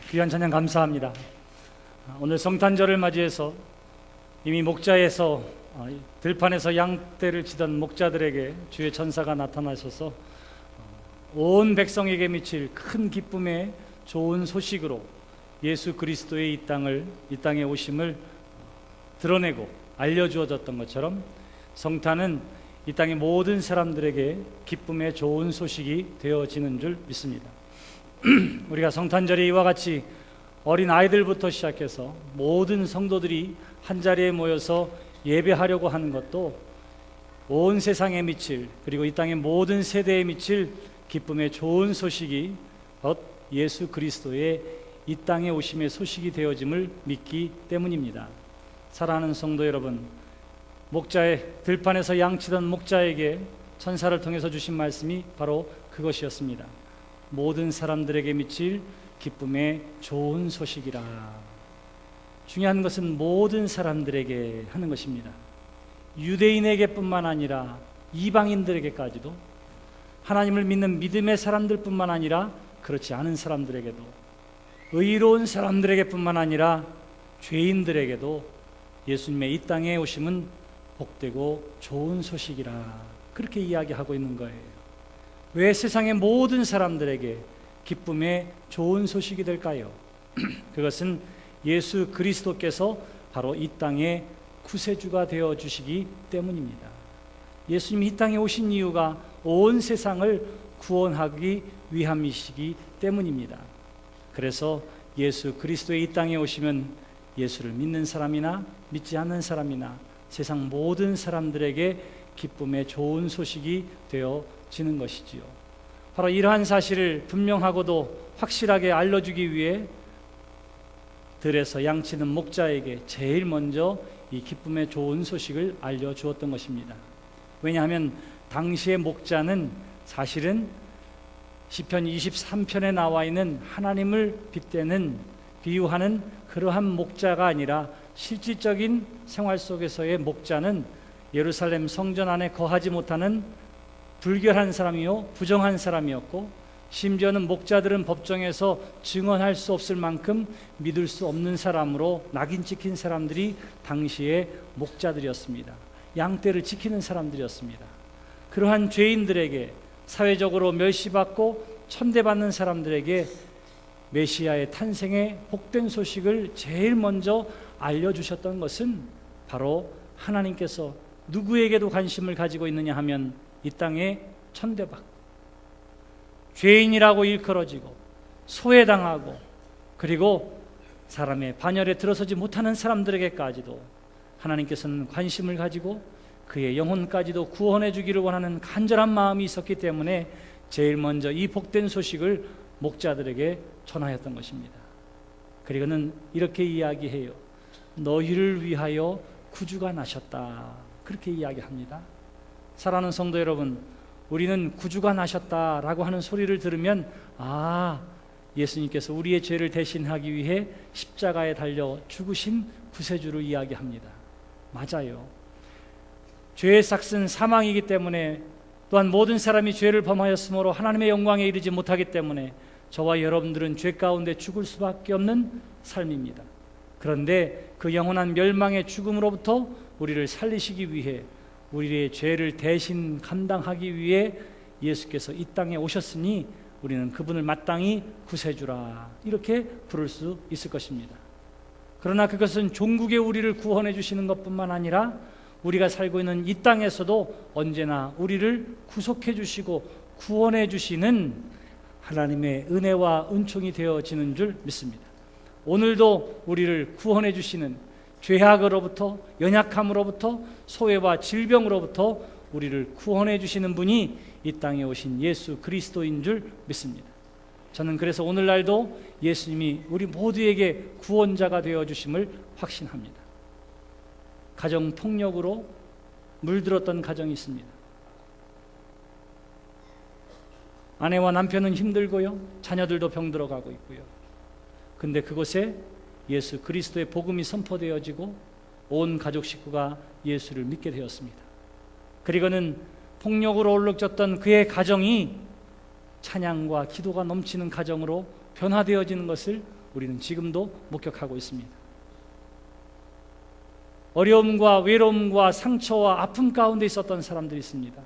귀한 찬양 감사합니다. 오늘 성탄절을 맞이해서 이미 목자에서 들판에서 양떼를 치던 목자들에게 주의 천사가 나타나셔서 온 백성에게 미칠 큰 기쁨의 좋은 소식으로 예수 그리스도의 이 땅에 오심을 드러내고 알려주어졌던 것처럼 성탄은 이 땅의 모든 사람들에게 기쁨의 좋은 소식이 되어지는 줄 믿습니다. 우리가 성탄절에 이와 같이 어린 아이들부터 시작해서 모든 성도들이 한자리에 모여서 예배하려고 하는 것도 온 세상에 미칠, 그리고 이 땅의 모든 세대에 미칠 기쁨의 좋은 소식이 곧 예수 그리스도의 이 땅에 오심의 소식이 되어짐을 믿기 때문입니다. 사랑하는 성도 여러분, 목자의 들판에서 양치던 목자에게 천사를 통해서 주신 말씀이 바로 그것이었습니다. 모든 사람들에게 미칠 기쁨의 좋은 소식이라. 중요한 것은 모든 사람들에게 하는 것입니다. 유대인에게뿐만 아니라 이방인들에게까지도, 하나님을 믿는 믿음의 사람들뿐만 아니라 그렇지 않은 사람들에게도, 의로운 사람들에게뿐만 아니라 죄인들에게도 예수님의 이 땅에 오심은 복되고 좋은 소식이라, 그렇게 이야기하고 있는 거예요. 왜 세상의 모든 사람들에게 기쁨의 좋은 소식이 될까요? 그것은 예수 그리스도께서 바로 이 땅의 구세주가 되어 주시기 때문입니다. 예수님이 이 땅에 오신 이유가 온 세상을 구원하기 위함이시기 때문입니다. 그래서 예수 그리스도의 이 땅에 오시면 예수를 믿는 사람이나 믿지 않는 사람이나 세상 모든 사람들에게 기쁨의 좋은 소식이 되어지는 것이지요. 바로 이러한 사실을 분명하고도 확실하게 알려주기 위해 들에서 양치는 목자에게 제일 먼저 이 기쁨의 좋은 소식을 알려주었던 것입니다. 왜냐하면 당시의 목자는 사실은 시편 23편에 나와 있는 하나님을 빗대는, 비유하는 그러한 목자가 아니라 실질적인 생활 속에서의 목자는 예루살렘 성전 안에 거하지 못하는 불결한 사람이요 부정한 사람이었고, 심지어는 목자들은 법정에서 증언할 수 없을 만큼 믿을 수 없는 사람으로 낙인 찍힌 사람들이 당시의 목자들이었습니다. 양떼를 지키는 사람들이었습니다. 그러한 죄인들에게, 사회적으로 멸시받고 천대받는 사람들에게 메시아의 탄생의 복된 소식을 제일 먼저 알려주셨던 것은 바로 하나님께서 누구에게도 관심을 가지고 있느냐 하면 이 땅에 천대받고 죄인이라고 일컬어지고 소외당하고 그리고 사람의 반열에 들어서지 못하는 사람들에게까지도 하나님께서는 관심을 가지고 그의 영혼까지도 구원해 주기를 원하는 간절한 마음이 있었기 때문에 제일 먼저 이 복된 소식을 목자들에게 전하였던 것입니다. 그리고는 이렇게 이야기해요. 너희를 위하여 구주가 나셨다, 그렇게 이야기합니다. 사랑하는 성도 여러분, 우리는 구주가 나셨다라고 하는 소리를 들으면 예수님께서 우리의 죄를 대신하기 위해 십자가에 달려 죽으신 구세주를 이야기합니다. 맞아요. 죄의 삭은 사망이기 때문에, 또한 모든 사람이 죄를 범하였으므로 하나님의 영광에 이르지 못하기 때문에 저와 여러분들은 죄 가운데 죽을 수밖에 없는 삶입니다. 그런데 그 영원한 멸망의 죽음으로부터 우리를 살리시기 위해, 우리의 죄를 대신 감당하기 위해 예수께서 이 땅에 오셨으니 우리는 그분을 마땅히 구세주라, 이렇게 부를 수 있을 것입니다. 그러나 그것은 종국에 우리를 구원해 주시는 것뿐만 아니라 우리가 살고 있는 이 땅에서도 언제나 우리를 구속해 주시고 구원해 주시는 하나님의 은혜와 은총이 되어지는 줄 믿습니다. 오늘도 우리를 구원해 주시는, 죄악으로부터, 연약함으로부터, 소외와 질병으로부터 우리를 구원해 주시는 분이 이 땅에 오신 예수 그리스도인 줄 믿습니다. 저는 그래서 오늘날도 예수님이 우리 모두에게 구원자가 되어 주심을 확신합니다. 가정폭력으로 물들었던 가정이 있습니다. 아내와 남편은 힘들고요, 자녀들도 병들어가고 있고요. 근데 그곳에 예수 그리스도의 복음이 선포되어지고 온 가족 식구가 예수를 믿게 되었습니다. 그리고는 폭력으로 얼룩졌던 그의 가정이 찬양과 기도가 넘치는 가정으로 변화되어지는 것을 우리는 지금도 목격하고 있습니다. 어려움과 외로움과 상처와 아픔 가운데 있었던 사람들이 있습니다.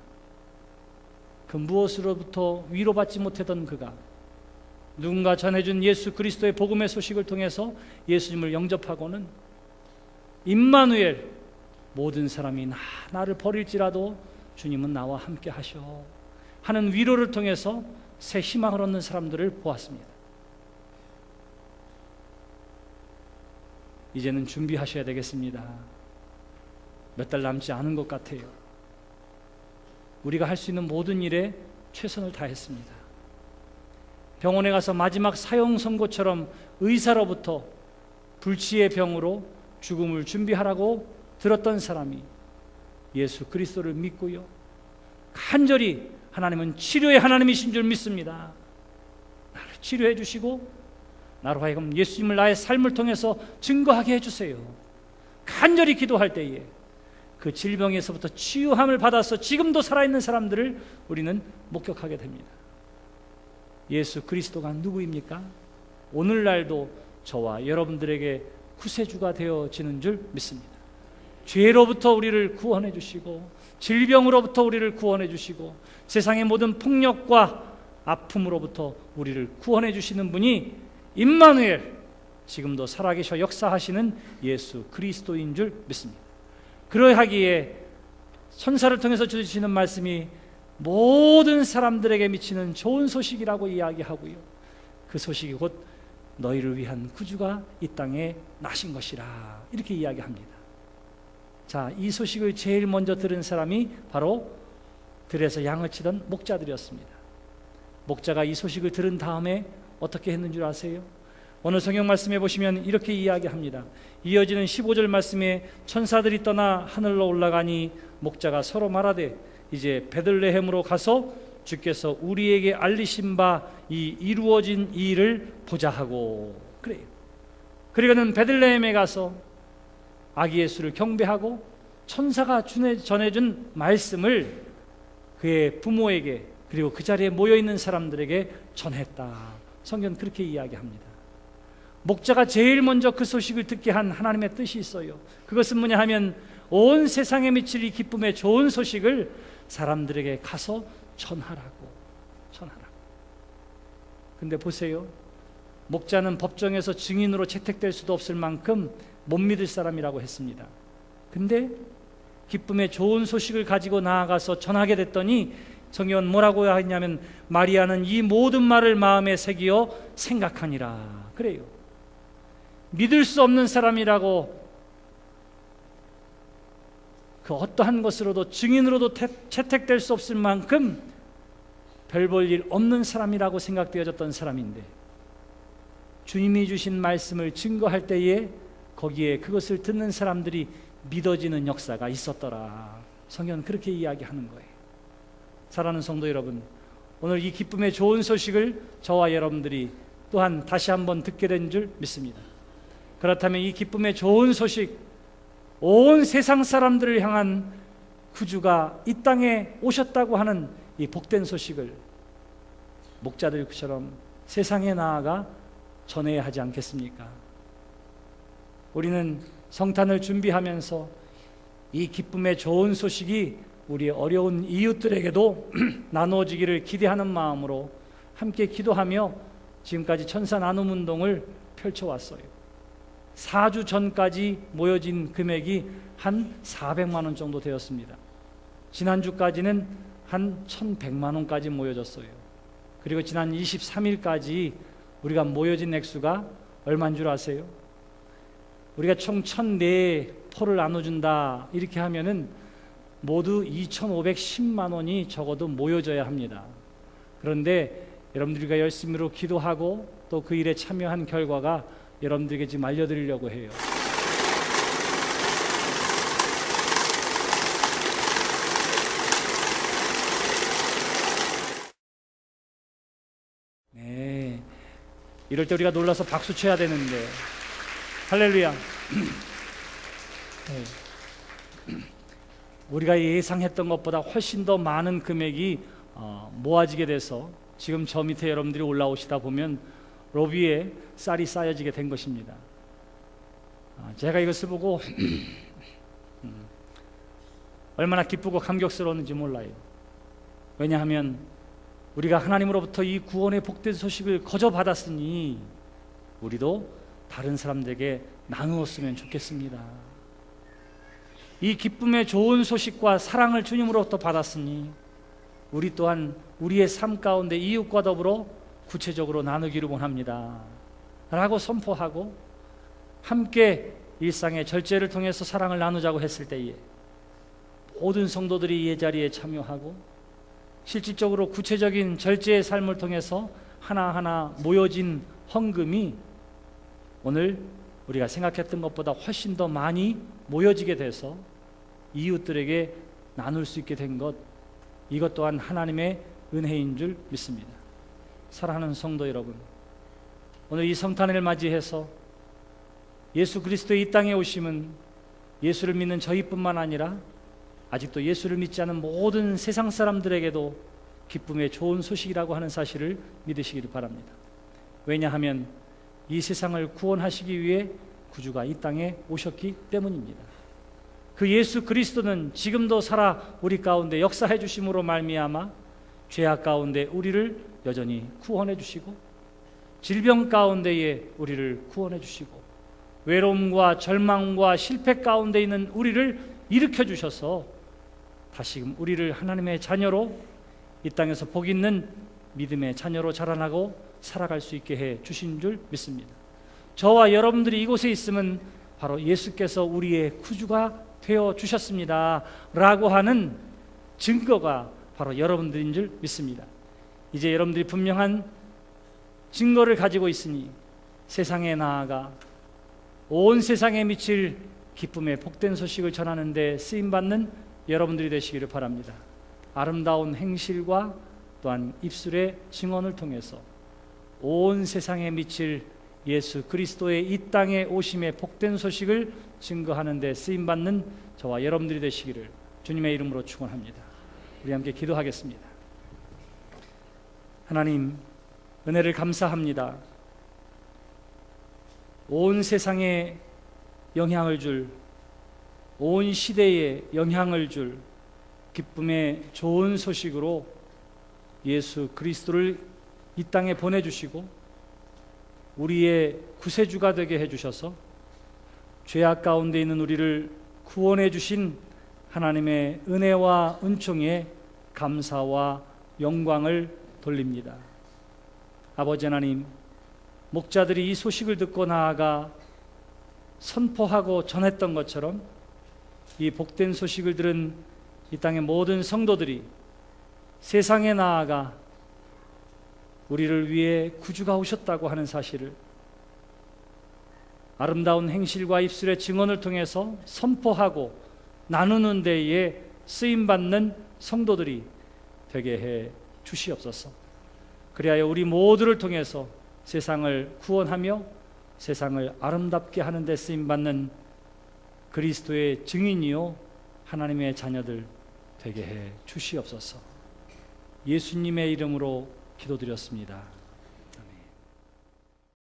그 무엇으로부터 위로받지 못했던 그가 누군가 전해준 예수 그리스도의 복음의 소식을 통해서 예수님을 영접하고는 임마누엘, 모든 사람이 나를 버릴지라도 주님은 나와 함께 하셔 하는 위로를 통해서 새 희망을 얻는 사람들을 보았습니다. 이제는 준비하셔야 되겠습니다. 몇 달 남지 않은 것 같아요. 우리가 할 수 있는 모든 일에 최선을 다했습니다. 병원에 가서 마지막 사형 선고처럼 의사로부터 불치의 병으로 죽음을 준비하라고 들었던 사람이 예수 그리스도를 믿고요, 간절히 하나님은 치료의 하나님이신 줄 믿습니다. 나를 치료해 주시고 나로 하여금 예수님을 나의 삶을 통해서 증거하게 해주세요. 간절히 기도할 때에 그 질병에서부터 치유함을 받아서 지금도 살아있는 사람들을 우리는 목격하게 됩니다. 예수 그리스도가 누구입니까? 오늘날도 저와 여러분들에게 구세주가 되어지는 줄 믿습니다. 죄로부터 우리를 구원해 주시고 질병으로부터 우리를 구원해 주시고 세상의 모든 폭력과 아픔으로부터 우리를 구원해 주시는 분이 임마누엘, 지금도 살아계셔 역사하시는 예수 그리스도인 줄 믿습니다. 그러하기에 천사를 통해서 주시는 말씀이 모든 사람들에게 미치는 좋은 소식이라고 이야기하고요, 그 소식이 곧 너희를 위한 구주가 이 땅에 나신 것이라 이렇게 이야기합니다. 자, 이 소식을 제일 먼저 들은 사람이 바로 들에서 양을 치던 목자들이었습니다. 목자가 이 소식을 들은 다음에 어떻게 했는 줄 아세요? 오늘 성경 말씀에 보시면 이렇게 이야기합니다. 이어지는 15절 말씀에 천사들이 떠나 하늘로 올라가니 목자가 서로 말하되 이제 베들레헴으로 가서 주께서 우리에게 알리신 바 이 이루어진 이 일을 보자 하고 그래요. 그리고는 베들레헴에 가서 아기 예수를 경배하고 천사가 전해준 말씀을 그의 부모에게 그리고 그 자리에 모여있는 사람들에게 전했다. 성경은 그렇게 이야기합니다. 목자가 제일 먼저 그 소식을 듣게 한 하나님의 뜻이 있어요. 그것은 뭐냐 하면 온 세상에 미칠 이 기쁨의 좋은 소식을 사람들에게 가서 전하라고. 근데 보세요, 목자는 법정에서 증인으로 채택될 수도 없을 만큼 못 믿을 사람이라고 했습니다. 근데 기쁨의 좋은 소식을 가지고 나아가서 전하게 됐더니 성경은 뭐라고 하냐면 마리아는 이 모든 말을 마음에 새기어 생각하니라 그래요. 믿을 수 없는 사람이라고, 그 어떠한 것으로도 증인으로도 채택될 수 없을 만큼 별 볼 일 없는 사람이라고 생각되어졌던 사람인데 주님이 주신 말씀을 증거할 때에 거기에 그것을 듣는 사람들이 믿어지는 역사가 있었더라. 성경은 그렇게 이야기하는 거예요. 사랑하는 성도 여러분, 오늘 이 기쁨의 좋은 소식을 저와 여러분들이 또한 다시 한번 듣게 된 줄 믿습니다. 그렇다면 이 기쁨의 좋은 소식, 온 세상 사람들을 향한 구주가 이 땅에 오셨다고 하는 이 복된 소식을 목자들처럼 세상에 나아가 전해야 하지 않겠습니까? 우리는 성탄을 준비하면서 이 기쁨의 좋은 소식이 우리의 어려운 이웃들에게도 나누어지기를 기대하는 마음으로 함께 기도하며 지금까지 천사 나눔 운동을 펼쳐왔어요. 4주 전까지 모여진 금액이 한 400만 원 정도 되었습니다. 지난주까지는 한 1,100만 원까지 모여졌어요. 그리고 지난 23일까지 우리가 모여진 액수가 얼마인 줄 아세요? 우리가 총 1,004포를 나눠준다 이렇게 하면은 모두 2,510만 원이 적어도 모여져야 합니다. 그런데 여러분들과 열심히로 기도하고 또 그 일에 참여한 결과가 여러분들에게 지금 알려드리려고 해요. 네, 이럴 때 우리가 놀라서 박수 쳐야 되는데 할렐루야. 네. 우리가 예상했던 것보다 훨씬 더 많은 금액이 모아지게 돼서 지금 저 밑에 여러분들이 올라오시다 보면 로비에 쌀이 쌓여지게 된 것입니다. 제가 이것을 보고 얼마나 기쁘고 감격스러웠는지 몰라요. 왜냐하면 우리가 하나님으로부터 이 구원의 복된 소식을 거저 받았으니 우리도 다른 사람들에게 나누었으면 좋겠습니다. 이 기쁨의 좋은 소식과 사랑을 주님으로부터 받았으니 우리 또한 우리의 삶 가운데 이웃과 더불어 구체적으로 나누기를 원합니다 라고 선포하고 함께 일상의 절제를 통해서 사랑을 나누자고 했을 때에 모든 성도들이 이 자리에 참여하고 실질적으로 구체적인 절제의 삶을 통해서 하나하나 모여진 헌금이 오늘 우리가 생각했던 것보다 훨씬 더 많이 모여지게 돼서 이웃들에게 나눌 수 있게 된 것, 이것 또한 하나님의 은혜인 줄 믿습니다. 사랑하는 성도 여러분, 오늘 이 성탄을 맞이해서 예수 그리스도의 이 땅에 오심은 예수를 믿는 저희뿐만 아니라 아직도 예수를 믿지 않은 모든 세상 사람들에게도 기쁨의 좋은 소식이라고 하는 사실을 믿으시기를 바랍니다. 왜냐하면 이 세상을 구원하시기 위해 구주가 이 땅에 오셨기 때문입니다. 그 예수 그리스도는 지금도 살아 우리 가운데 역사해 주심으로 말미암아 죄악 가운데 우리를 여전히 구원해 주시고 질병 가운데에 우리를 구원해 주시고 외로움과 절망과 실패 가운데 있는 우리를 일으켜 주셔서 다시금 우리를 하나님의 자녀로 이 땅에서 복 있는 믿음의 자녀로 자라나고 살아갈 수 있게 해 주신 줄 믿습니다. 저와 여러분들이 이곳에 있으면 바로 예수께서 우리의 구주가 되어 주셨습니다 라고 하는 증거가 바로 여러분들인 줄 믿습니다. 이제 여러분들이 분명한 증거를 가지고 있으니 세상에 나아가 온 세상에 미칠 기쁨의 복된 소식을 전하는 데 쓰임받는 여러분들이 되시기를 바랍니다. 아름다운 행실과 또한 입술의 증언을 통해서 온 세상에 미칠 예수 그리스도의 이 땅에 오심의 복된 소식을 증거하는 데 쓰임받는 저와 여러분들이 되시기를 주님의 이름으로 축원합니다. 우리 함께 기도하겠습니다. 하나님, 은혜를 감사합니다. 온 세상에 영향을 줄, 온 시대에 영향을 줄 기쁨의 좋은 소식으로 예수 그리스도를 이 땅에 보내주시고 우리의 구세주가 되게 해주셔서 죄악 가운데 있는 우리를 구원해 주신 하나님의 은혜와 은총에 감사와 영광을 돌립니다. 아버지 하나님, 목자들이 이 소식을 듣고 나아가 선포하고 전했던 것처럼 이 복된 소식을 들은 이 땅의 모든 성도들이 세상에 나아가 우리를 위해 구주가 오셨다고 하는 사실을 아름다운 행실과 입술의 증언을 통해서 선포하고 나누는 데에 쓰임받는 성도들이 되게 해 주시옵소서. 그리하여 우리 모두를 통해서 세상을 구원하며 세상을 아름답게 하는 데 쓰임받는 그리스도의 증인이요 하나님의 자녀들 되게 해 주시옵소서. 예수님의 이름으로 기도드렸습니다.